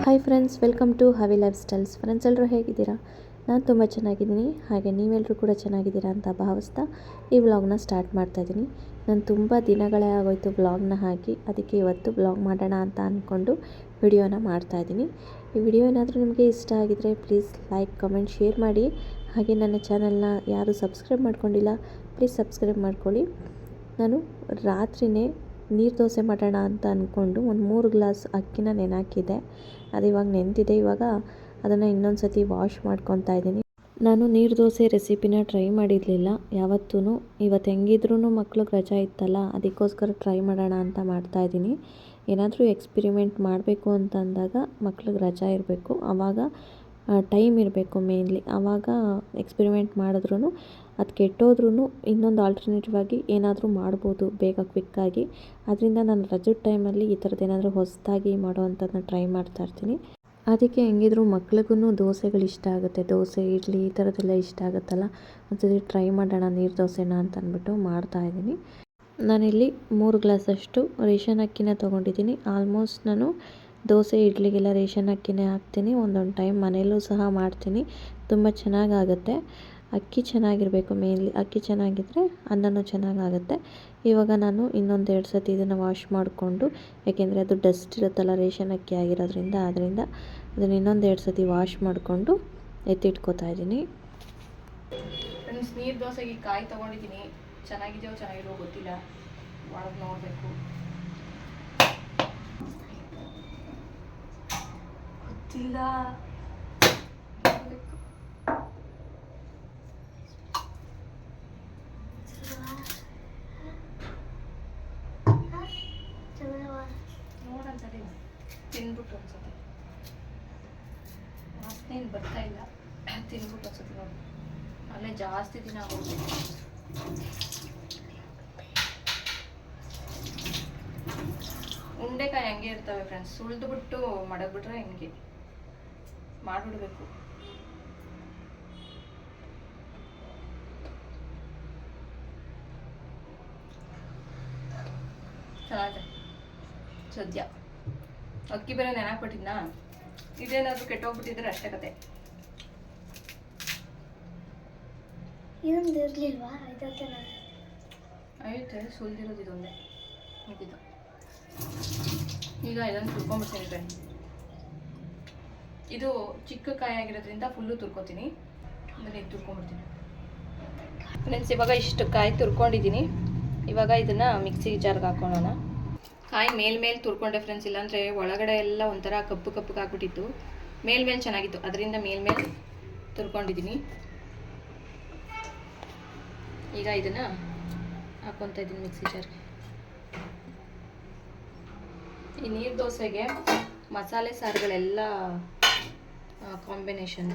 Hi friends, welcome to Havi lifestyles. Friends ಎಲ್ಲರೂ ಹೇಗಿದ್ದೀರಾ? ನಾನು ತುಂಬ ಚೆನ್ನಾಗಿದ್ದೀನಿ. ಹಾಗೆ ನೀವೆಲ್ಲರೂ ಕೂಡ ಚೆನ್ನಾಗಿದ್ದೀರಾ ಅಂತ ಭಾವಿಸ್ತಾ ಈ ವ್ಲಾಗ್ನ ಸ್ಟಾರ್ಟ್ ಮಾಡ್ತಾಯಿದ್ದೀನಿ. ನಾನು ತುಂಬ ದಿನಗಳೇ ಆಗೋಯ್ತು ವ್ಲಾಗ್ನ ಹಾಕಿ, ಅದಕ್ಕೆ ಇವತ್ತು ವ್ಲಾಗ್ ಮಾಡೋಣ ಅಂತ ಅಂದ್ಕೊಂಡು ವಿಡಿಯೋನ ಮಾಡ್ತಾಯಿದ್ದೀನಿ. ಈ ವಿಡಿಯೋ ಏನಾದರೂ ನಿಮಗೆ ಇಷ್ಟ ಆಗಿದರೆ ಪ್ಲೀಸ್ ಲೈಕ್, ಕಮೆಂಟ್, ಶೇರ್ ಮಾಡಿ. ಹಾಗೆ ನನ್ನ ಚಾನಲ್ನ ಯಾರು ಸಬ್ಸ್ಕ್ರೈಬ್ ಮಾಡ್ಕೊಂಡಿಲ್ಲ ಪ್ಲೀಸ್ ಸಬ್ಸ್ಕ್ರೈಬ್ ಮಾಡ್ಕೊಳ್ಳಿ. ನಾನು ರಾತ್ರಿಯೇ ನೀರು ದೋಸೆ ಮಾಡೋಣ ಅಂತ ಅಂದ್ಕೊಂಡು ಒಂದು 3 ಗ್ಲಾಸ್ ಅಕ್ಕಿನ ನೆನೆಹಾಕಿದ್ದೆ. ಅದು ಇವಾಗ ನೆಂದಿದೆ. ಇವಾಗ ಅದನ್ನು ಇನ್ನೊಂದು ಸತಿ ವಾಶ್ ಮಾಡ್ಕೊತಾ ಇದ್ದೀನಿ. ನಾನು ನೀರು ದೋಸೆ ರೆಸಿಪಿನ ಟ್ರೈ ಮಾಡಿರಲಿಲ್ಲ ಯಾವತ್ತೂ. ಇವತ್ತು ಹೆಂಗಿದ್ರೂ ಮಕ್ಳಿಗೆ ರಜಾ ಇತ್ತಲ್ಲ, ಅದಕ್ಕೋಸ್ಕರ ಟ್ರೈ ಮಾಡೋಣ ಅಂತ ಮಾಡ್ತಾಯಿದ್ದೀನಿ. ಏನಾದರೂ ಎಕ್ಸ್ಪಿರಿಮೆಂಟ್ ಮಾಡಬೇಕು ಅಂತ ಅಂದಾಗ ಮಕ್ಳಿಗೆ ರಜಾ ಇರಬೇಕು, ಆವಾಗ ಟೈಮ್ ಇರಬೇಕು ಮೇನ್ಲಿ. ಆವಾಗ ಎಕ್ಸ್ಪಿರಿಮೆಂಟ್ ಮಾಡಿದ್ರೂ ಅದು ಕೆಟ್ಟೋದ್ರೂ ಇನ್ನೊಂದು ಆಲ್ಟರ್ನೇಟಿವ್ ಆಗಿ ಏನಾದರೂ ಮಾಡ್ಬೋದು ಬೇಗ ಕ್ವಿಕ್ಕಾಗಿ. ಅದರಿಂದ ನಾನು ರಜದ ಟೈಮಲ್ಲಿ ಈ ಥರದ್ದು ಏನಾದರೂ ಹೊಸದಾಗಿ ಮಾಡೋ ಅಂಥದ್ದನ್ನ ಟ್ರೈ ಮಾಡ್ತಾಯಿರ್ತೀನಿ. ಅದಕ್ಕೆ ಹೆಂಗಿದ್ರು ಮಕ್ಳಿಗೂ ದೋಸೆಗಳು ಇಷ್ಟ ಆಗುತ್ತೆ, ದೋಸೆ, ಇಡ್ಲಿ ಈ ಥರದ್ದೆಲ್ಲ ಇಷ್ಟ ಆಗುತ್ತಲ್ಲ. ಒಂದ್ಸತಿ ಟ್ರೈ ಮಾಡೋಣ ನೀರು ದೋಸೆನ ಅಂತ ಅಂದ್ಬಿಟ್ಟು ಮಾಡ್ತಾಯಿದ್ದೀನಿ. ನಾನಿಲ್ಲಿ 3 ಗ್ಲಾಸಷ್ಟು ರೇಷನ್ ಅಕ್ಕಿನ ತೊಗೊಂಡಿದ್ದೀನಿ. ಆಲ್ಮೋಸ್ಟ್ ನಾನು ದೋಸೆ, ಇಡ್ಲಿಗೆಲ್ಲ ರೇಷನ್ ಅಕ್ಕಿನೇ ಹಾಕ್ತೀನಿ. ಒಂದೊಂದು ಟೈಮ್ ಮನೆಯಲ್ಲೂ ಸಹ ಮಾಡ್ತೀನಿ. ತುಂಬ ಚೆನ್ನಾಗಾಗುತ್ತೆ. ಅಕ್ಕಿ ಚೆನ್ನಾಗಿರಬೇಕು ಮೇನ್ಲಿ. ಅಕ್ಕಿ ಚೆನ್ನಾಗಿದ್ದರೆ ಅನ್ನನೂ ಚೆನ್ನಾಗಾಗುತ್ತೆ. ಇವಾಗ ನಾನು ಇನ್ನೊಂದು 2 ಸತಿ ಇದನ್ನು ವಾಶ್ ಮಾಡಿಕೊಂಡು, ಯಾಕೆಂದರೆ ಅದು ಡಸ್ಟ್ ಇರುತ್ತಲ್ಲ ರೇಷನ್ ಅಕ್ಕಿ ಆಗಿರೋದ್ರಿಂದ, ಅದನ್ನು ಇನ್ನೊಂದು 2 ಸತಿ ವಾಶ್ ಮಾಡಿಕೊಂಡು ಎತ್ತಿಟ್ಕೋತಾ ಇದ್ದೀನಿ. ಫ್ರೆಂಡ್ಸ್, ನೀರು ದೋಸೆಗೆ ಕಾಯಿ ತೊಗೊಂಡಿದ್ದೀನಿ. ಚೆನ್ನಾಗಿದೆಯೋ ಚೆನ್ನಾಗಿರೋ ಗೊತ್ತಿಲ್ಲ, ಒಳಗೆ ನೋಡಬೇಕು. ಗೊತ್ತಿಲ್ಲ, ನೋಡಂತದೆ ತಿನ್ಬಿಟ್ಟು ಅನ್ಸುತ್ತೆ. ವಾಸನೆ ಏನು ಬರ್ತಾ ಇಲ್ಲ, ತಿನ್ಬಿಟ್ಟು ಅನ್ಸುತ್ತೆ ನೋಡಿ. ಅಲ್ಲೇ ಜಾಸ್ತಿ ದಿನ ಆಗೋದು. ಉಂಡೆಕಾಯಿ ಹಂಗೆ ಇರ್ತವೆ ಫ್ರೆಂಡ್ಸ್, ಸುಳಿದ್ಬಿಟ್ಟು ಮಡಗ್ಬಿಟ್ರೆ ಹಿಂಗೆ ಮಾಡಿಬಿಡ್ಬೇಕು. ಚೆನ್ನಾಗಿದೆ ಸದ್ಯ. ಅಕ್ಕಿ ಬೇರೆ ನೆನಾಕ್ಬಿಟ್ಟಿದ್ನಾ, ಇದೇನಾದರೂ ಕೆಟ್ಟೋಗ್ಬಿಟ್ಟಿದ್ರೆ ಅಷ್ಟೇ ಕತೆ. ಇದೊಂದು ಇರಲಿಲ್ವಾ? ಐತೆ, ಸುಲಿದಿರೋದು ಇದೊಂದೇ ಇದ್ದಿದ್ದು. ಈಗ ಇದನ್ನು ತುರ್ಕೊಂಡ್ಬಿಡ್ತೀನಿ ಫ್ರೆಂಡ್. ಇದು ಚಿಕ್ಕ ಕಾಯಿ ಆಗಿರೋದ್ರಿಂದ ಫುಲ್ಲು ತುರ್ಕೋತೀನಿ. ಇದನ್ನು ಇದು ತುರ್ಕೊಂಡ್ಬಿಡ್ತೀನಿ ಫ್ರೆಂಡ್ಸ್. ಇವಾಗ ಇಷ್ಟು ಕಾಯಿ ತುರ್ಕೊಂಡಿದ್ದೀನಿ. ಇವಾಗ ಇದನ್ನು ಮಿಕ್ಸಿ ಜಾರ್ಗೆ ಹಾಕೊಳ್ಳೋಣ. ಕಾಯಿ ಮೇಲ್ಮೇಲೆ ತುರ್ಕೊಂಡೆ ಫ್ರೆಂಡ್ಸ್, ಇಲ್ಲಾಂದರೆ ಒಳಗಡೆ ಎಲ್ಲ ಒಂಥರ ಕಪ್ಪು ಕಪ್ಪಗೆ ಹಾಕ್ಬಿಟ್ಟಿತ್ತು. ಮೇಲ್ಮೇಲೆ ಚೆನ್ನಾಗಿತ್ತು, ಅದರಿಂದ ಮೇಲ್ಮೇಲೆ ತುರ್ಕೊಂಡಿದ್ದೀನಿ. ಈಗ ಇದನ್ನು ಹಾಕ್ಕೊತಾ ಇದ್ದೀನಿ ಮಿಕ್ಸಿ ಜಾರ್ಗೆ. ಈ ನೀರು ದೋಸೆಗೆ ಮಸಾಲೆ ಸಾರುಗಳೆಲ್ಲ ಕಾಂಬಿನೇಷನ್.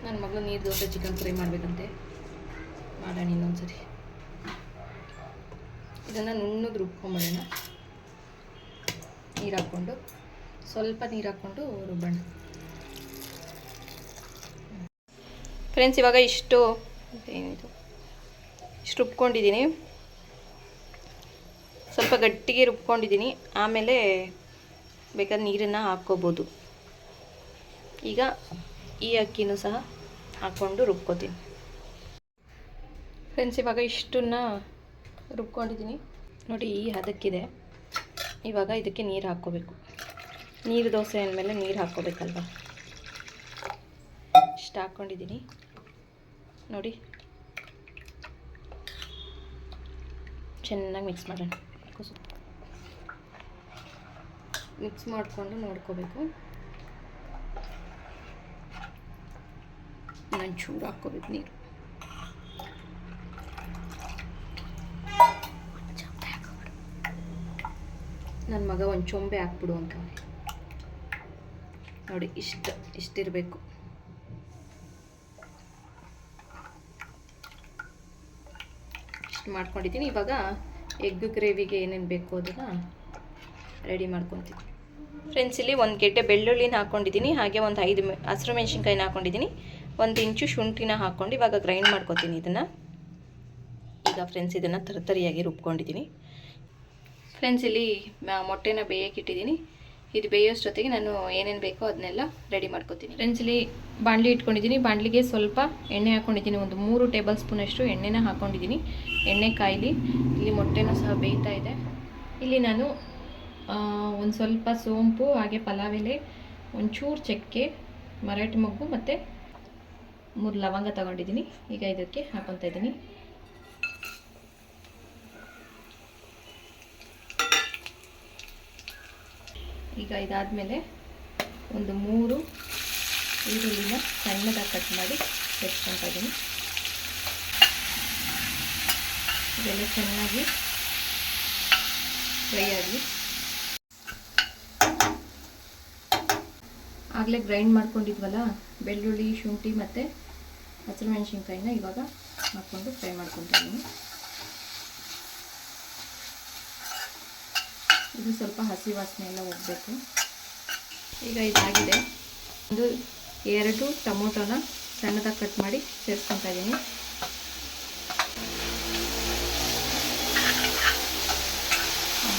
ನನ್ನ ಮಗಳು ನೀರು ದೋಸೆ ಚಿಕನ್ ಫ್ರೈ ಮಾಡಬೇಕಂತೆ, ಮಾಡೋಣ ಇನ್ನೊಂದ್ಸರಿ. ಇದನ್ನು ನುಣ್ಣಗೆ ರುಬ್ಕೊಂಬಿಡೋಣ. ನೀರು ಹಾಕ್ಕೊಂಡು, ಸ್ವಲ್ಪ ನೀರು ಹಾಕ್ಕೊಂಡು ರುಬ್ಬೋಣ ಫ್ರೆಂಡ್ಸ್. ಇವಾಗ ಇಷ್ಟು ರುಬ್ಕೊಂಡಿದ್ದೀನಿ. ಸ್ವಲ್ಪ ಗಟ್ಟಿಗೆ ರುಬ್ಕೊಂಡಿದ್ದೀನಿ. ಆಮೇಲೆ ಬೇಕಾದ್ರೆ ನೀರನ್ನು ಹಾಕ್ಕೋಬೋದು. ಈಗ ಈ ಅಕ್ಕಿನೂ ಸಹ ಹಾಕ್ಕೊಂಡು ರುಬ್ಕೋತೀನಿ ಫ್ರೆಂಡ್ಸ್. ಇವಾಗ ಇಷ್ಟನ್ನು ರುಬ್ಕೊಂಡಿದ್ದೀನಿ ನೋಡಿ, ಈ ಹದಕ್ಕಿದೆ. ಇವಾಗ ಇದಕ್ಕೆ ನೀರು ಹಾಕ್ಕೋಬೇಕು. ನೀರು ದೋಸೆ ಅಂದಮೇಲೆ ನೀರು ಹಾಕ್ಕೋಬೇಕಲ್ವ. ಇಷ್ಟು ಹಾಕ್ಕೊಂಡಿದ್ದೀನಿ ನೋಡಿ. ಚೆನ್ನಾಗಿ ಮಿಕ್ಸ್ ಮಾಡೋಣ. ಮಿಕ್ಸ್ ಮಾಡಿಕೊಂಡು ನೋಡ್ಕೋಬೇಕು. ನಾನು ಚೂರು ಹಾಕ್ಕೋಬೇಕು ನೀರು. ನನ್ನ ಮಗ ಒಂದು ಚೊಂಬೆ ಹಾಕ್ಬಿಡು ಅಂತ ನೋಡಿ. ಇಷ್ಟಿರಬೇಕು. ಇಷ್ಟು ಮಾಡ್ಕೊಂಡಿದ್ದೀನಿ. ಇವಾಗ ಎಗ್ ಗ್ರೇವಿಗೆ ಏನೇನು ಬೇಕು ಅದನ್ನು ರೆಡಿ ಮಾಡ್ಕೊತೀನಿ ಫ್ರೆಂಡ್ಸ್. ಇಲ್ಲಿ 1 ಗೆಡ್ಡೆ ಬೆಳ್ಳುಳ್ಳಿನ ಹಾಕ್ಕೊಂಡಿದ್ದೀನಿ. ಹಾಗೆ ಒಂದು 5 ಹಸಿರು ಮೆಣಸಿನ್ಕಾಯಿನ ಹಾಕ್ಕೊಂಡಿದ್ದೀನಿ. 1 ಇಂಚು ಶುಂಠಿನ ಹಾಕ್ಕೊಂಡು ಇವಾಗ ಗ್ರೈಂಡ್ ಮಾಡ್ಕೊತೀನಿ ಇದನ್ನು. ಈಗ ಫ್ರೆಂಡ್ಸ್ ಇದನ್ನು ತರತರಿಯಾಗಿ ರುಬ್ಕೊಂಡಿದ್ದೀನಿ. ಫ್ರೆಂಡ್ಸ್, ಇಲ್ಲಿ ಮೊಟ್ಟೆನ ಬೇಯಕ್ಕೆ ಇಟ್ಟಿದ್ದೀನಿ. ಇದು ಬೇಯೋಷ್ಟೊತ್ತಿಗೆ ನಾನು ಏನೇನು ಬೇಕೋ ಅದನ್ನೆಲ್ಲ ರೆಡಿ ಮಾಡ್ಕೊತೀನಿ. ಫ್ರೆಂಡ್ಸ್, ಇಲ್ಲಿ ಬಾಣಲಿ ಇಟ್ಕೊಂಡಿದ್ದೀನಿ. ಬಾಣಲಿಗೆ ಸ್ವಲ್ಪ ಎಣ್ಣೆ ಹಾಕ್ಕೊಂಡಿದ್ದೀನಿ. ಒಂದು 3 ಟೇಬಲ್ ಸ್ಪೂನಷ್ಟು ಎಣ್ಣೆನ ಹಾಕ್ಕೊಂಡಿದ್ದೀನಿ. ಎಣ್ಣೆ ಕಾಯಿಲಿ. ಇಲ್ಲಿ ಮೊಟ್ಟೆನೂ ಸಹ ಬೇಯ್ತಾ ಇದೆ. ಇಲ್ಲಿ ನಾನು ಒಂದು ಸ್ವಲ್ಪ ಸೋಂಪು, ಹಾಗೆ ಪಲಾವ್ ಎಲೆ, ಒಂಚೂರು ಚಕ್ಕೆ, ಮರಾಠಿ ಮೊಗ್ಗು ಮತ್ತು 3 ಲವಂಗ ತಗೊಂಡಿದ್ದೀನಿ. ಈಗ ಇದಕ್ಕೆ ಹಾಕೊತಾ ಇದ್ದೀನಿ. ಈಗ ಇದಾದಮೇಲೆ ಒಂದು 3 ಈರುಳ್ಳಿನ ಸಣ್ಣದಾಗಿ ಕಟ್ ಮಾಡಿ ಸೇರಿಸ್ಕೊತಾ ಇದ್ದೀನಿ. ಇದೆಲ್ಲ ಚೆನ್ನಾಗಿ ಫ್ರೈ ಆಗಿ ಆಗಲೇ ಗ್ರೈಂಡ್ ಮಾಡ್ಕೊಂಡಿದ್ವಲ್ಲ ಬೆಳ್ಳುಳ್ಳಿ, ಶುಂಠಿ ಮತ್ತು ಹಸಿಮೆಣಸಿನ್ಕಾಯಿನ ಇವಾಗ ಹಾಕ್ಕೊಂಡು ಫ್ರೈ ಮಾಡ್ಕೊತಾ ಇದ್ದೀನಿ. ಇದು ಸ್ವಲ್ಪ ಹಸಿ ವಾಸನೆ ಎಲ್ಲ ಹೋಗಬೇಕು. ಈಗ ಇದಾಗಿದೆ. ಒಂದು 2 ಟೊಮೊಟೊನ ಸಣ್ಣದಾಗಿ ಕಟ್ ಮಾಡಿ ಸೇರಿಸ್ಕೊತಾ ಇದ್ದೀನಿ.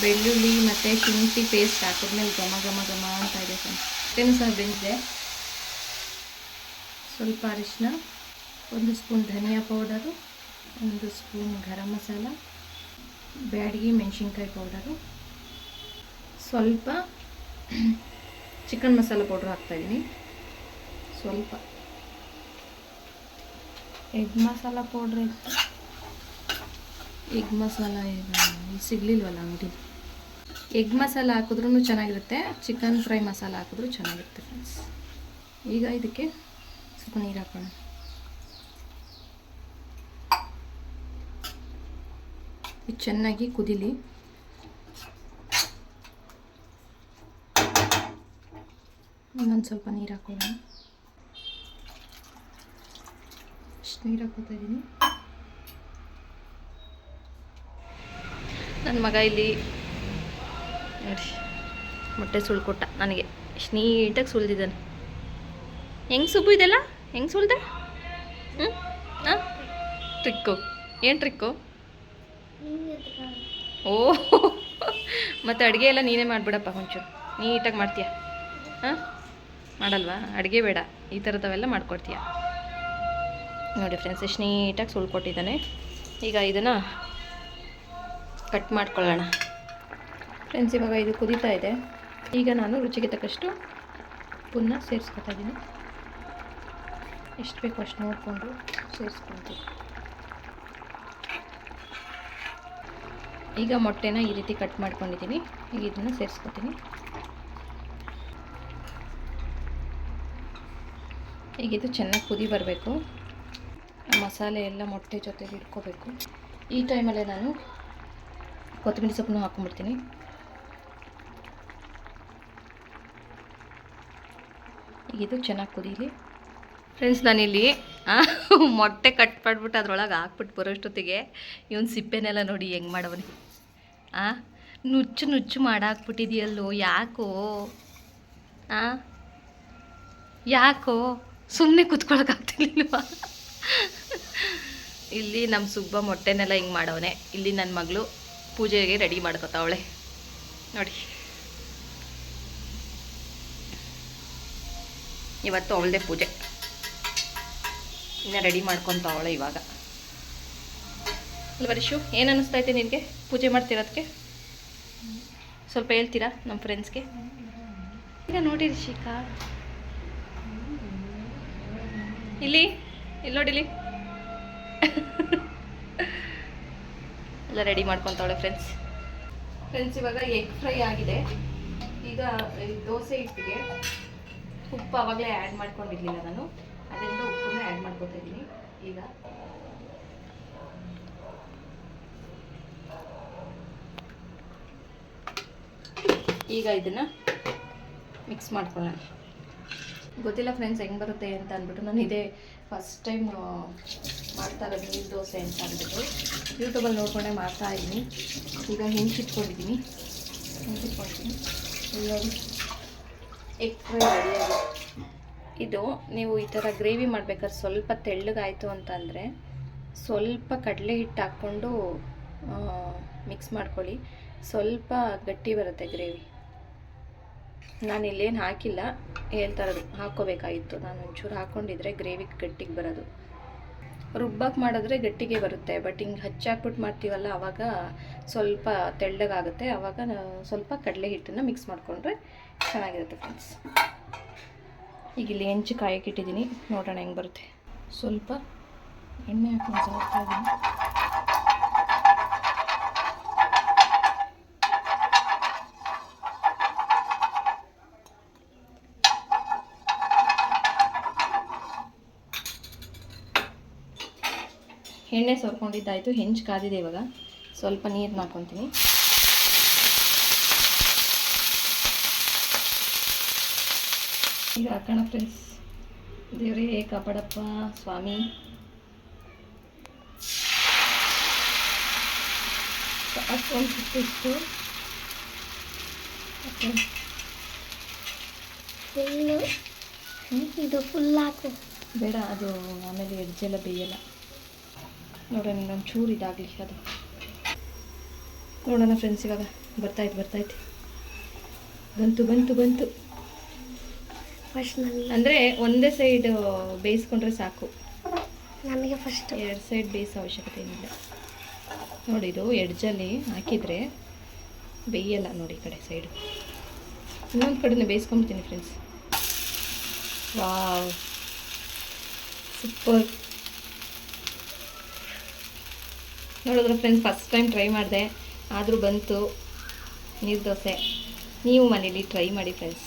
ಬೆಳ್ಳುಳ್ಳಿ ಮತ್ತು ಶುಂಠಿ ಪೇಸ್ಟ್ ಹಾಕಿದ್ಮೇಲೆ ಘಮ ಘಮ ಘಮ ಅಂತ ಇದೆ. ಮೊಟ್ಟೆನೂ ಸಹ ಬೆಂದಿದೆ. ಸ್ವಲ್ಪ ಅರಿಶಿನ, 1 ಸ್ಪೂನ್ ಧನಿಯಾ ಪೌಡರು, 1 ಸ್ಪೂನ್ ಗರಂ ಮಸಾಲ, ಬ್ಯಾಡಗಿ ಮೆಣಸಿನ್ಕಾಯಿ ಪೌಡರು, ಸ್ವಲ್ಪ ಚಿಕನ್ ಮಸಾಲ ಪೌಡ್ರ್ ಹಾಕ್ತಾಯಿದ್ದೀನಿ. ಸ್ವಲ್ಪ ಎಗ್ ಮಸಾಲ ಪೌಡ್ರ್ ಇತ್ತು. ಎಗ್ ಮಸಾಲ ಈಗ ಸಿಗಲಿಲ್ವಲ್ಲ ಅಂಗಡಿ. ಎಗ್ ಮಸಾಲ ಹಾಕಿದ್ರೂ ಚೆನ್ನಾಗಿರುತ್ತೆ, ಚಿಕನ್ ಫ್ರೈ ಮಸಾಲ ಹಾಕಿದ್ರೂ ಚೆನ್ನಾಗಿರುತ್ತೆ ಫ್ರೆಂಡ್ಸ್. ಈಗ ಇದಕ್ಕೆ ಸ್ವಲ್ಪ ನೀರು ಹಾಕೋಣ. ಇದು ಚೆನ್ನಾಗಿ ಕುದೀಲಿ. ಇನ್ನೊಂದು ಸ್ವಲ್ಪ ನೀರು ಹಾಕೋಣ. ಇಷ್ಟು ನೀರು ಹಾಕೋತಾ ಇದ್ದೀನಿ. ನನ್ನ ಮಗ ಇಲ್ಲಿ ನೋಡಿ ಮೊಟ್ಟೆ ಸುಳ್ಕೊಟ್ಟ ನನಗೆ. ಇಷ್ಟು ನೀಟಾಗಿ ಸುಲಿದಿದ್ದಾನೆ. ಹೆಂಗೆ ಸುಬ್ಬು ಇದೆಲ್ಲ ಹೆಂಗೆ ಸುಳ್ದೆ? ಹಾಂ, ಟ್ರಿಕ್ಕು. ಏನು ಟ್ರಿಕ್ಕು? ಓ, ಮತ್ತು ಅಡುಗೆ ಎಲ್ಲ ನೀನೇ ಮಾಡಿಬಿಡಪ್ಪ. ಒಂಚೂರು ನೀಟಾಗಿ ಮಾಡ್ತೀಯ. ಹಾಂ, ಮಾಡಲ್ವಾ? ಅಡುಗೆ ಬೇಡ, ಈ ಥರದವೆಲ್ಲ ಮಾಡ್ಕೊಡ್ತೀಯ. ನೋಡಿ ಫ್ರೆಂಡ್ಸ್, ಎಷ್ಟು ನೀಟಾಗಿ ಸುಳ್ಕೊಟ್ಟಿದ್ದಾನೆ. ಈಗ ಇದನ್ನು ಕಟ್ ಮಾಡ್ಕೊಳ್ಳೋಣ ಫ್ರೆಂಡ್ಸ್. ಇವಾಗ ಇದು ಕುದೀತಾ ಇದೆ. ಈಗ ನಾನು ರುಚಿಗೆ ತಕ್ಕಷ್ಟು ಉಪ್ಪನ್ನ ಸೇರಿಸ್ಕೊತಾ ಇದ್ದೀನಿ. ಎಷ್ಟು ಬೇಕೋ ಅಷ್ಟು ನೋಡಿಕೊಂಡು ಸೇರಿಸ್ಕೊಳ್ತೀವಿ. ಈಗ ಮೊಟ್ಟೆನ ಈ ರೀತಿ ಕಟ್ ಮಾಡ್ಕೊಂಡಿದ್ದೀನಿ. ಈಗ ಇದನ್ನು ಸೇರಿಸ್ಕೊತೀನಿ. ಈಗ ಇದು ಚೆನ್ನಾಗಿ ಕುದಿ ಬರಬೇಕು. ಮಸಾಲೆ ಎಲ್ಲ ಮೊಟ್ಟೆ ಜೊತೆಗೆ ಇಟ್ಕೋಬೇಕು. ಈ ಟೈಮಲ್ಲೇ ನಾನು ಕೊತ್ತಂಬರಿ ಸೊಪ್ಪನ್ನು ಹಾಕ್ಕೊಂಡ್ಬಿಡ್ತೀನಿ. ಈಗ ಇದು ಚೆನ್ನಾಗಿ ಕುದೀಲಿ ಫ್ರೆಂಡ್ಸ್. ನಾನಿಲ್ಲಿ ಮೊಟ್ಟೆ ಕಟ್ ಮಾಡಿಬಿಟ್ಟು ಅದ್ರೊಳಗೆ ಹಾಕ್ಬಿಟ್ಟು ಬರೋಷ್ಟೊತ್ತಿಗೆ ಇವನು ಸಿಪ್ಪೆನೆಲ್ಲ ನೋಡಿ ಹೆಂಗೆ ಮಾಡವನಿ. ನುಚ್ಚು ನುಚ್ಚು ಮಾಡಾಕ್ಬಿಟ್ಟಿದೆಯಲ್ಲೋ. ಯಾಕೋ ಯಾಕೋ ಸುಮ್ಮನೆ ಕೂತ್ಕೊಳ್ಳೋಕ್ಕಾಗ್ತಿರ್ಲಿಲ್ವಾ? ಇಲ್ಲಿ ನಮ್ಮ ಸುಬ್ಬ ಮೊಟ್ಟೆನೆಲ್ಲ ಹಿಂಗೆ ಮಾಡವನೆ. ಇಲ್ಲಿ ನನ್ನ ಮಗಳು ಪೂಜೆಗೆ ರೆಡಿ ಮಾಡ್ಕೊತಾವಳೆ ನೋಡಿ. ಇವತ್ತು ಅವಳದೇ ಪೂಜೆ. ಇನ್ನು ರೆಡಿ ಮಾಡ್ಕೊತಾವಳೆ ಇವಾಗ. ಅಲ್ವ ರಿಶು, ಏನು ಅನ್ನಿಸ್ತೈತೆ ನಿನಗೆ ಪೂಜೆ ಮಾಡ್ತಿರೋದಕ್ಕೆ? ಸ್ವಲ್ಪ ಹೇಳ್ತೀರಾ ನಮ್ಮ ಫ್ರೆಂಡ್ಸ್ಗೆ? ಈಗ ನೋಡಿ ರಿಷಿಕಾ, ಇಲ್ಲಿ ನೋಡಿಲಿ ಎಲ್ಲ ರೆಡಿ ಮಾಡ್ಕೊತಾವಳೆ ಫ್ರೆಂಡ್ಸ್. ಇವಾಗ ಎಗ್ ಫ್ರೈ ಆಗಿದೆ. ಈಗ ದೋಸೆ ಹಿಟ್ಟಿಗೆ ಉಪ್ಪು ಆವಾಗಲೇ ಆ್ಯಡ್ ಮಾಡ್ಕೊಂಡಿರಲಿಲ್ಲ ನಾನು, ಅದರಿಂದ ಉಪ್ಪನ್ನ ಆ್ಯಡ್ ಮಾಡ್ಕೊತಾ ಇದ್ದೀನಿ. ಈಗ ಇದನ್ನು ಮಿಕ್ಸ್ ಮಾಡ್ಕೊಳ್ಳೋಣ. ಗೊತ್ತಿಲ್ಲ ಫ್ರೆಂಡ್ಸ್ ಹೆಂಗೆ ಬರುತ್ತೆ ಅಂತ ಅಂದ್ಬಿಟ್ಟು ನಾನು ಇದೇ ಫಸ್ಟ್ ಟೈಮ್ ಮಾಡ್ತಾ ಇರೋದು ನೀರು ದೋಸೆ ಅಂತ ಅಂದ್ಬಿಟ್ಟು ಯೂಟ್ಯೂಬಲ್ಲಿ ನೋಡ್ಕೊಂಡೆ ಮಾಡ್ತಾ ಇದ್ದೀನಿ. ಈಗ ಹೆಂಚಿಟ್ಕೊಂಡಿದ್ದೀನಿ. ಇವಾಗ ಎಗ್ ಫ್ರೈ ರೆಡಿಯಾಗಿದೆ. ಇದು ನೀವು ಈ ಥರ ಗ್ರೇವಿ ಮಾಡ್ಬೇಕಾದ್ರೆ ಸ್ವಲ್ಪ ತೆಳ್ಳಗಾಯಿತು ಅಂತಂದರೆ ಸ್ವಲ್ಪ ಕಡಲೆ ಹಿಟ್ಟು ಹಾಕ್ಕೊಂಡು ಮಿಕ್ಸ್ ಮಾಡ್ಕೊಳ್ಳಿ. ಸ್ವಲ್ಪ ಗಟ್ಟಿ ಬರುತ್ತೆ ಗ್ರೇವಿ. ನಾನು ಇಲ್ಲೇನು ಹಾಕಿಲ್ಲ, ಹೇಳ್ತಾ ಇರೋದು ಹಾಕ್ಕೋಬೇಕಾಗಿತ್ತು. ನಾನು ಒಂಚೂರು ಹಾಕ್ಕೊಂಡಿದ್ರೆ ಗ್ರೇವಿ ಗಟ್ಟಿಗೆ ಬರೋದು. ರುಬ್ಬಕ್ಕೆ ಮಾಡಿದ್ರೆ ಗಟ್ಟಿಗೆ ಬರುತ್ತೆ, ಬಟ್ ಹಿಂಗೆ ಹಚ್ಚಾಕ್ಬಿಟ್ಟು ಮಾಡ್ತೀವಲ್ಲ ಆವಾಗ ಸ್ವಲ್ಪ ತೆಳ್ಳಗಾಗುತ್ತೆ. ಆವಾಗ ಸ್ವಲ್ಪ ಕಡಲೆ ಹಿಟ್ಟನ್ನು ಮಿಕ್ಸ್ ಮಾಡಿಕೊಂಡ್ರೆ ಚೆನ್ನಾಗಿರುತ್ತೆ ಫ್ರೆಂಡ್ಸ್. ಈಗ ಇಲ್ಲಿ ಹೆಂಚು ಕಾಯಕ್ಕೆ ಇಟ್ಟಿದ್ದೀನಿ, ನೋಡೋಣ ಹೆಂಗೆ ಬರುತ್ತೆ. ಸ್ವಲ್ಪ ಎಣ್ಣೆ ಹಾಕೊಂಡು ಸಾಕ್ತಾ ಇದ್ದೀನಿ. ಎಣ್ಣೆ ಸೋರ್ಕೊಂಡಿದ್ದಾಯಿತು, ಹೆಂಚು ಕಾದಿದೆ. ಇವಾಗ ಸ್ವಲ್ಪ ನೀರು ಹಾಕ್ಕೊತೀನಿ. ಈಗ ಹಾಕೋಣ ಫ್ರೆಂಡ್ಸ್. ದೇವರೇ ಕಾಪಾಡಪ್ಪ ಸ್ವಾಮಿ. ಹಾಕ್ಕೊಂಡ್ಬಿಟ್ಟು ಇದು ಫುಲ್ ಹಾಕು. ಬೇಡ, ಅದು ಆಮೇಲೆ ಎಡ್ಜೆಲ್ಲ ಬೇಯಲ್ಲ. ನೋಡೋಣ, ಇನ್ನೊಂದು ಚೂರು ಇದಾಗಲಿ ಅದು. ನೋಡೋಣ ಫ್ರೆಂಡ್ಸ್, ಇವಾಗ ಬರ್ತಾಯ್ತು. ಬಂತು. ಫಸ್ಟ್ ನನಗೆ ಅಂದರೆ ಒಂದೇ ಸೈಡ್ ಬೇಯಿಸ್ಕೊಂಡ್ರೆ ಸಾಕು, ನನಗೆ ಫಸ್ಟ್ 2 ಸೈಡ್ ಬೇಯಿಸೋ ಅವಶ್ಯಕತೆ ಏನಿಲ್ಲ. ನೋಡಿ, ಇದು ಎಡ್ಜಲ್ಲಿ ಹಾಕಿದರೆ ಬೇಯಲ್ಲ. ನೋಡಿ, ಈ ಕಡೆ ಸೈಡು ಇನ್ನೊಂದು ಕಡೆನೇ ಬೇಯಿಸ್ಕೊಂಬಿಡ್ತೀನಿ ಫ್ರೆಂಡ್ಸ್. Wow, super. ನೋಡಿದ್ರೆ ಫ್ರೆಂಡ್ಸ್, ಫಸ್ಟ್ ಟೈಮ್ ಟ್ರೈ ಮಾಡಿದೆ, ಆದರೂ ಬಂತು ನೀರು ದೋಸೆ. ನೀವು ಮನೇಲಿ ಟ್ರೈ ಮಾಡಿ ಫ್ರೆಂಡ್ಸ್.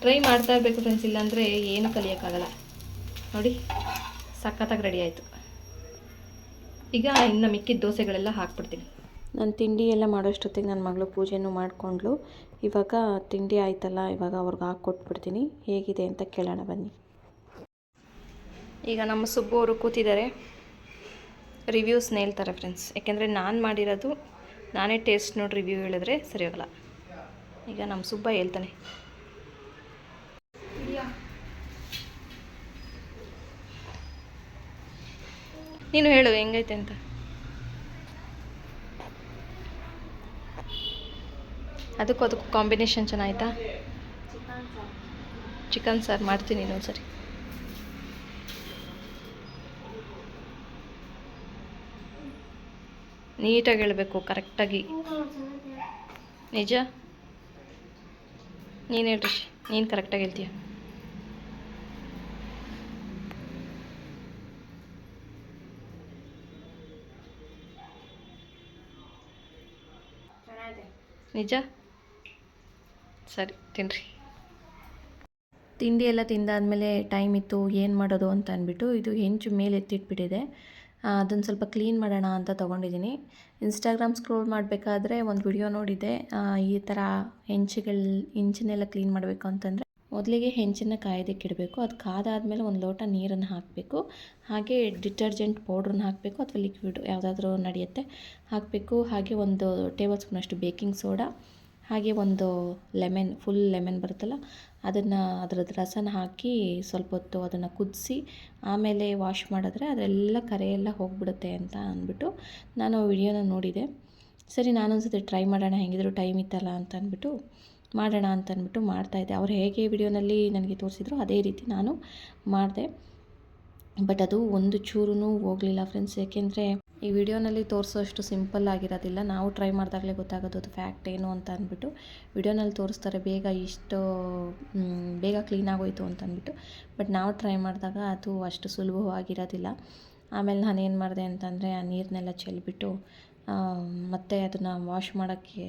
ಟ್ರೈ ಮಾಡ್ತಾ ಇರಬೇಕು ಫ್ರೆಂಡ್ಸ್, ಇಲ್ಲಾಂದರೆ ಏನು ಕಲಿಯೋಕ್ಕಾಗಲ್ಲ. ನೋಡಿ, ಸಖತ್ತಾಗಿ ರೆಡಿ ಆಯಿತು. ಈಗ ಇನ್ನು ಮಿಕ್ಕಿದ ದೋಸೆಗಳೆಲ್ಲ ಹಾಕ್ಬಿಡ್ತೀನಿ. ನಾನು ತಿಂಡಿ ಎಲ್ಲ ಮಾಡೋಷ್ಟೊತ್ತಿಗೆ ನನ್ನ ಮಗಳು ಪೂಜೆನೂ ಮಾಡಿಕೊಂಡ್ಳು. ಇವಾಗ ತಿಂಡಿ ಆಯ್ತಲ್ಲ, ಇವಾಗ ಅವ್ರಿಗೆ ಹಾಕ್ಕೊಟ್ಬಿಡ್ತೀನಿ. ಹೇಗಿದೆ ಅಂತ ಕೇಳೋಣ ಬನ್ನಿ. ಈಗ ನಮ್ಮ ಸುಬ್ಬು ಅವರು ಕೂತಿದ್ದಾರೆ, ರಿವ್ಯೂಸ್ನ ಹೇಳ್ತಾರೆ ಫ್ರೆಂಡ್ಸ್. ಯಾಕೆಂದರೆ ನಾನು ಮಾಡಿರೋದು ನಾನೇ ಟೇಸ್ಟ್ ನೋಡಿ ರಿವ್ಯೂ ಹೇಳಿದ್ರೆ ಸರಿ ಹೋಗಲ್ಲ. ಈಗ ನಮ್ಮ ಸುಬ್ಬ ಹೇಳ್ತಾನೆ. ನೀನು ಹೇಳು ಹೆಂಗೈತೆ ಅಂತ. ಅದಕ್ಕೂ ಕಾಂಬಿನೇಷನ್ ಚೆನ್ನಾಯ್ತಾ? ಚಿಕನ್ ಸಾರು ಮಾಡ್ತೀನಿ ಇನ್ನೊಂದ್ಸರಿ. ನೀಟಾಗಿ ಹೇಳಬೇಕು, ಕರೆಕ್ಟಾಗಿ. ನಿಜ, ನೀನು ಹೇಳ್ರಿ, ನೀನು ಕರೆಕ್ಟಾಗಿ ಹೇಳ್ತೀಯ. ನಿಜ? ಸರಿ, ತಿನ್ನಿರಿ. ತಿಂಡಿ ಎಲ್ಲ ತಿಂದಾದಮೇಲೆ ಟೈಮ್ ಇತ್ತು, ಏನು ಮಾಡೋದು ಅಂತ ಅಂದ್ಬಿಟ್ಟು ಇದು ಹೆಂಚು ಮೇಲೆ ಎತ್ತಿಟ್ಬಿಟ್ಟಿದೆ. ಅದನ್ನು ಸ್ವಲ್ಪ ಕ್ಲೀನ್ ಮಾಡೋಣ ಅಂತ ತೊಗೊಂಡಿದ್ದೀನಿ. ಇನ್ಸ್ಟಾಗ್ರಾಮ್ ಸ್ಕ್ರೋಲ್ ಮಾಡಬೇಕಾದ್ರೆ ಒಂದು ವಿಡಿಯೋ ನೋಡಿದೆ, ಈ ಥರ ಹೆಂಚನ್ನೆಲ್ಲ ಕ್ಲೀನ್ ಮಾಡಬೇಕು ಅಂತಂದರೆ ಮೊದಲಿಗೆ ಹೆಂಚನ್ನು ಕಾಯೋದಕ್ಕೆ ಇಡಬೇಕು. ಅದು ಕಾದಾದಮೇಲೆ ಒಂದು ಲೋಟ ನೀರನ್ನು ಹಾಕಬೇಕು. ಹಾಗೆ ಡಿಟರ್ಜೆಂಟ್ ಪೌಡ್ರನ್ನ ಹಾಕಬೇಕು, ಅಥವಾ ಲಿಕ್ವಿಡ್ ಯಾವುದಾದ್ರೂ ನಡೆಯುತ್ತೆ, ಹಾಕಬೇಕು. ಹಾಗೆ 1 ಟೇಬಲ್ ಸ್ಪೂನಷ್ಟು ಬೇಕಿಂಗ್ ಸೋಡಾ, ಹಾಗೆ ಒಂದು ಫುಲ್ ಲೆಮನ್ ಬರುತ್ತಲ್ಲ, ಅದರದ್ದು ರಸನ ಹಾಕಿ ಸ್ವಲ್ಪ ಹೊತ್ತು ಅದನ್ನು ಕುದಿಸಿ ಆಮೇಲೆ ವಾಶ್ ಮಾಡಿದ್ರೆ ಅದರೆಲ್ಲ ಕರೆಯೆಲ್ಲ ಹೋಗಿಬಿಡುತ್ತೆ ಅಂತ ಅಂದ್ಬಿಟ್ಟು ನಾನು ವಿಡಿಯೋನ ನೋಡಿದೆ. ಸರಿ, ನಾನೊಂದ್ಸತಿ ಟ್ರೈ ಮಾಡೋಣ, ಹೆಂಗಿದ್ರು ಟೈಮ್ ಇತ್ತಲ್ಲ ಅಂತ ಅಂದ್ಬಿಟ್ಟು ಮಾಡೋಣ ಅಂತ ಅಂದ್ಬಿಟ್ಟು ಮಾಡ್ತಾಯಿದ್ದೆ. ಅವ್ರು ಹೇಗೆ ವಿಡಿಯೋನಲ್ಲಿ ನನಗೆ ತೋರಿಸಿದ್ರು ಅದೇ ರೀತಿ ನಾನು ಮಾಡಿದೆ. ಬಟ್ ಅದು ಒಂದು ಚೂರೂ ಹೋಗಲಿಲ್ಲ ಫ್ರೆಂಡ್ಸ್. ಯಾಕೆಂದರೆ ಈ ವಿಡಿಯೋನಲ್ಲಿ ತೋರಿಸೋಷ್ಟು ಸಿಂಪಲ್ ಆಗಿರೋದಿಲ್ಲ. ನಾವು ಟ್ರೈ ಮಾಡಿದಾಗಲೇ ಗೊತ್ತಾಗೋದು ಅದು ಫ್ಯಾಕ್ಟ್ ಏನು ಅಂತ ಅಂದ್ಬಿಟ್ಟು. ವಿಡಿಯೋನಲ್ಲಿ ತೋರಿಸ್ತಾರೆ ಇಷ್ಟು ಬೇಗ ಕ್ಲೀನ್ ಆಗೋಯ್ತು ಅಂತ ಅಂದ್ಬಿಟ್ಟು. ಬಟ್ ನಾವು ಟ್ರೈ ಮಾಡಿದಾಗ ಅದು ಅಷ್ಟು ಸುಲಭವಾಗಿರೋದಿಲ್ಲ. ಆಮೇಲೆ ನಾನೇನು ಮಾಡಿದೆ ಅಂತಂದರೆ ಆ ನೀರನ್ನೆಲ್ಲ ಚೆಲ್ಲಿಬಿಟ್ಟು ಮತ್ತು ಅದನ್ನು ವಾಶ್ ಮಾಡೋಕ್ಕೆ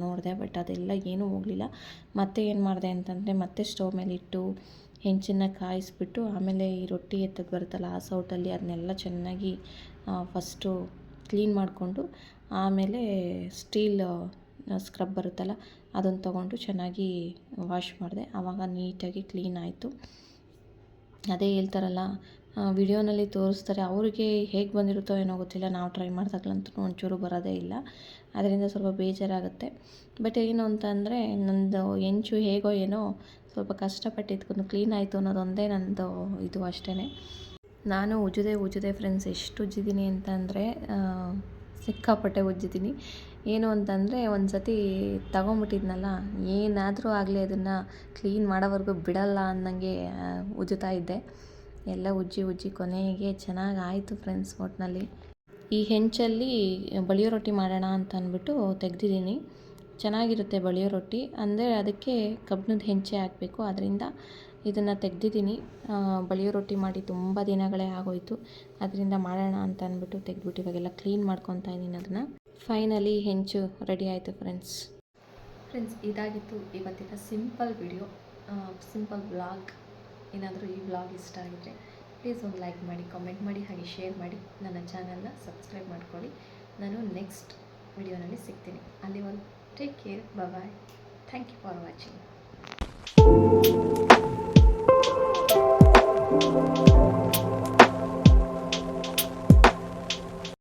ನೋಡಿದೆ. ಬಟ್ ಅದೆಲ್ಲ ಏನೂ ಹೋಗಲಿಲ್ಲ. ಮತ್ತೆ ಏನು ಮಾಡಿದೆ ಅಂತಂದರೆ ಮತ್ತೆ ಸ್ಟವ್ ಮೇಲೆ ಇಟ್ಟು ಹೆಂಚನ್ನು ಕಾಯಿಸ್ಬಿಟ್ಟು ಆಮೇಲೆ ಈ ರೊಟ್ಟಿ ಎತ್ತೋದು ಬರುತ್ತಲ್ಲ ಆ ಸೌಟಲ್ಲಿ ಅದನ್ನೆಲ್ಲ ಚೆನ್ನಾಗಿ ಫಸ್ಟು ಕ್ಲೀನ್ ಮಾಡಿಕೊಂಡು ಆಮೇಲೆ ಸ್ಟೀಲ್ ಸ್ಕ್ರಬ್ ಬರುತ್ತಲ್ಲ ಅದನ್ನು ತೊಗೊಂಡು ಚೆನ್ನಾಗಿ ವಾಶ್ ಮಾಡಿದೆ. ಆವಾಗ ನೀಟಾಗಿ ಕ್ಲೀನ್ ಆಯಿತು. ಅದೇ ಹೇಳ್ತಾರಲ್ಲ, ವಿಡಿಯೋನಲ್ಲಿ ತೋರಿಸ್ತಾರೆ, ಅವ್ರಿಗೆ ಹೇಗೆ ಬಂದಿರುತ್ತೋ ಏನೋ ಗೊತ್ತಿಲ್ಲ. ನಾವು ಟ್ರೈ ಮಾಡಿದಾಗಲಂತೂ ಒಂಚೂರು ಬರೋದೇ ಇಲ್ಲ. ಅದರಿಂದ ಸ್ವಲ್ಪ ಬೇಜಾರಾಗುತ್ತೆ. ಬಟ್ ಏನು ಅಂತಂದರೆ ನಂದು ಹೆಂಚು ಹೇಗೋ ಏನೋ ಸ್ವಲ್ಪ ಕಷ್ಟಪಟ್ಟಿದ್ಕೊಂಡು ಕ್ಲೀನ್ ಆಯಿತು ಅನ್ನೋದೊಂದೇ ನಂದು ಇದು ಅಷ್ಟೇ. ನಾನು ಉಜ್ಜಿದೆ ಫ್ರೆಂಡ್ಸ್. ಎಷ್ಟು ಉಜ್ಜಿದ್ದೀನಿ ಅಂತಂದರೆ ಸಿಕ್ಕಾಪಟ್ಟೆ ಉಜ್ಜಿದ್ದೀನಿ. ಏನು ಅಂತಂದರೆ ಒಂದು ಸತಿ ತಗೊಂಬಿಟ್ಟಿದ್ನಲ್ಲ, ಏನಾದರೂ ಆಗಲಿ ಅದನ್ನು ಕ್ಲೀನ್ ಮಾಡೋವರೆಗೂ ಬಿಡಲ್ಲ ಅನ್ನಂಗೆ ಉಜ್ಜುತ್ತಾ ಇದ್ದೆ. ಎಲ್ಲ ಉಜ್ಜಿ ಕೊನೆಗೆ ಚೆನ್ನಾಗಿ ಆಯಿತು ಫ್ರೆಂಡ್ಸ್. ಒಟ್ಟಿನಲ್ಲಿ ಈ ಹೆಂಚಲ್ಲಿ ಬಳಿಯೋ ರೊಟ್ಟಿ ಮಾಡೋಣ ಅಂತ ಅಂದ್ಬಿಟ್ಟು ತೆಗ್ದಿದ್ದೀನಿ. ಚೆನ್ನಾಗಿರುತ್ತೆ ಬಳಿಯೋ ರೊಟ್ಟಿ, ಅಂದರೆ ಅದಕ್ಕೆ ಕಬ್ಬಿಣದ ಹೆಂಚೆ ಹಾಕಬೇಕು. ಅದರಿಂದ ಇದನ್ನು ತೆಗ್ದಿದ್ದೀನಿ. ಬಳಿಯೋ ರೊಟ್ಟಿ ಮಾಡಿ ತುಂಬ ದಿನಗಳೇ ಆಗೋಯಿತು. ಅದರಿಂದ ಮಾಡೋಣ ಅಂತ ಅಂದ್ಬಿಟ್ಟು ತೆಗೆದ್ಬಿಟ್ಟು ಇವಾಗೆಲ್ಲ ಕ್ಲೀನ್ ಮಾಡ್ಕೊತಾ ಇದ್ದೀನಿ ಅದನ್ನು. ಫೈನಲಿ ಹೆಂಚು ರೆಡಿ ಆಯಿತು ಫ್ರೆಂಡ್ಸ್. ಇದಾಗಿತ್ತು ಇವತ್ತಿನ ಸಿಂಪಲ್ ವಿಡಿಯೋ, ಸಿಂಪಲ್ ವ್ಲಾಗ್. ಏನಾದರೂ ಈ ವ್ಲಾಗ್ ಇಷ್ಟ ಆಗಿದ್ರೆ ಪ್ಲೀಸ್ ಒಂದು ಲೈಕ್ ಮಾಡಿ, ಕಾಮೆಂಟ್ ಮಾಡಿ, ಹಾಗೆ ಶೇರ್ ಮಾಡಿ. ನನ್ನ ಚಾನಲ್ನ ಸಬ್ಸ್ಕ್ರೈಬ್ ಮಾಡ್ಕೊಳ್ಳಿ. ನಾನು ನೆಕ್ಸ್ಟ್ ವಿಡಿಯೋನಲ್ಲಿ ಸಿಗ್ತೀನಿ. ಅಲ್ಲಿವರೆಗೂ take care, bye. Thank you for watching.